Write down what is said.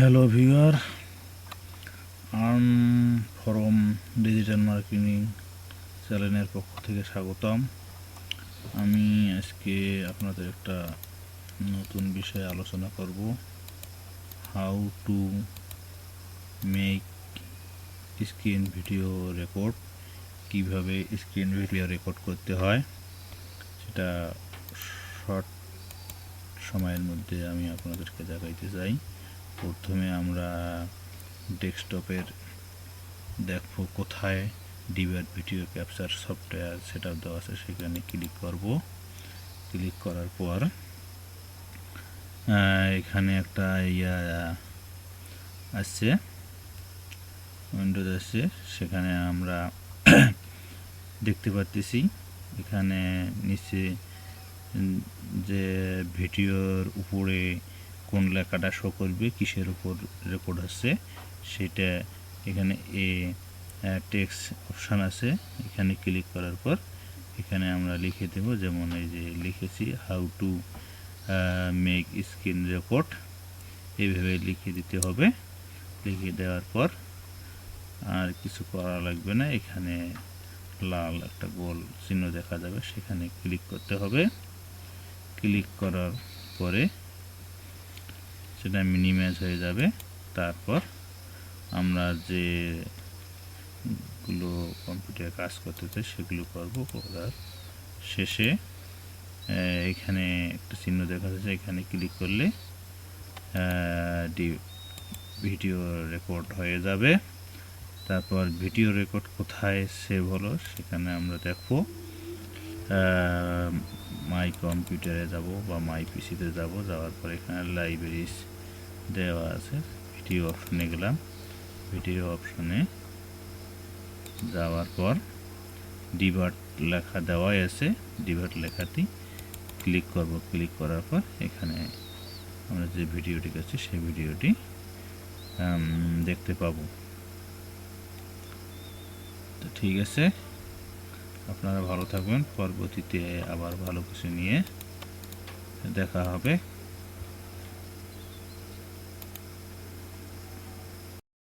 Hello viewer, earn form digital marketing চ্যানেলের পক্ষ থেকে স্বাগতম। আমি আজকে আপনাদের একটা নতুন বিষয়ে আলোচনা করব, how to make screen video record. কিভাবে স্ক্রিন ভিডিও রেকর্ড করতে হয় সেটা শর্ট সময়ের মধ্যে আমি আপনাদেরকে দেখাইতে চাই। প্রথমে আমরা ডেস্কটপের দেখো কোথায় divide video capture software setup দেওয়া আছে, সেখানে ক্লিক করব। ক্লিক করার পর এখানে একটা আসছে, উইন্ডোজ আসছে, সেখানে আমরা দেখতে পাচ্ছি এখানে নিচে যে ভিডিওর উপরে কোন লেখাটা শো করবে, কিসের উপর রেকর্ড হচ্ছে সেটা এখানে টেক্সট অপশান আছে। এখানে ক্লিক করার পর এখানে আমরা লিখে দেব, যেমন এই যে লিখেছি how to make screen record, এইভাবে লিখে দিতে হবে। লিখে দেওয়ার পর আর কিছু করা লাগবে না, এখানে লাল একটা গোল চিহ্ন দেখা যাবে, সেখানে ক্লিক করতে হবে। ক্লিক করার পরে সেটা মিনিমাইজ হয়ে যাবে। তারপর আমরা যেগুলো কম্পিউটারে কাজ করতে চাই সেগুলো করব। করার শেষে এখানে একটা চিহ্ন দেখা যাচ্ছে, এখানে ক্লিক করলে ভিডিও রেকর্ড হয়ে যাবে। তারপর ভিডিও রেকর্ড কোথায় সেভ হলো সেখানে আমরা দেখব, মাই কম্পিউটারে যাব বা মাই পিসিতে যাব। যাওয়ার পর এখানে লাইব্রেরিজ দেওয়া আছে, ভিডিও অপশনে গেলাম। ভিডিও অপশনে যাওয়ার পর ডিভার্ট লেখা দেওয়াই আছে, ডিভার্ট লেখাটি ক্লিক করব। ক্লিক করার পর এখানে আমরা যে ভিডিওটি আছে সেই ভিডিওটি দেখতে পাবো। তো ঠিক আছে, আপনারা ভালো থাকবেন। পরবর্তীতে আবার ভালো কিছু নিয়ে দেখা হবে।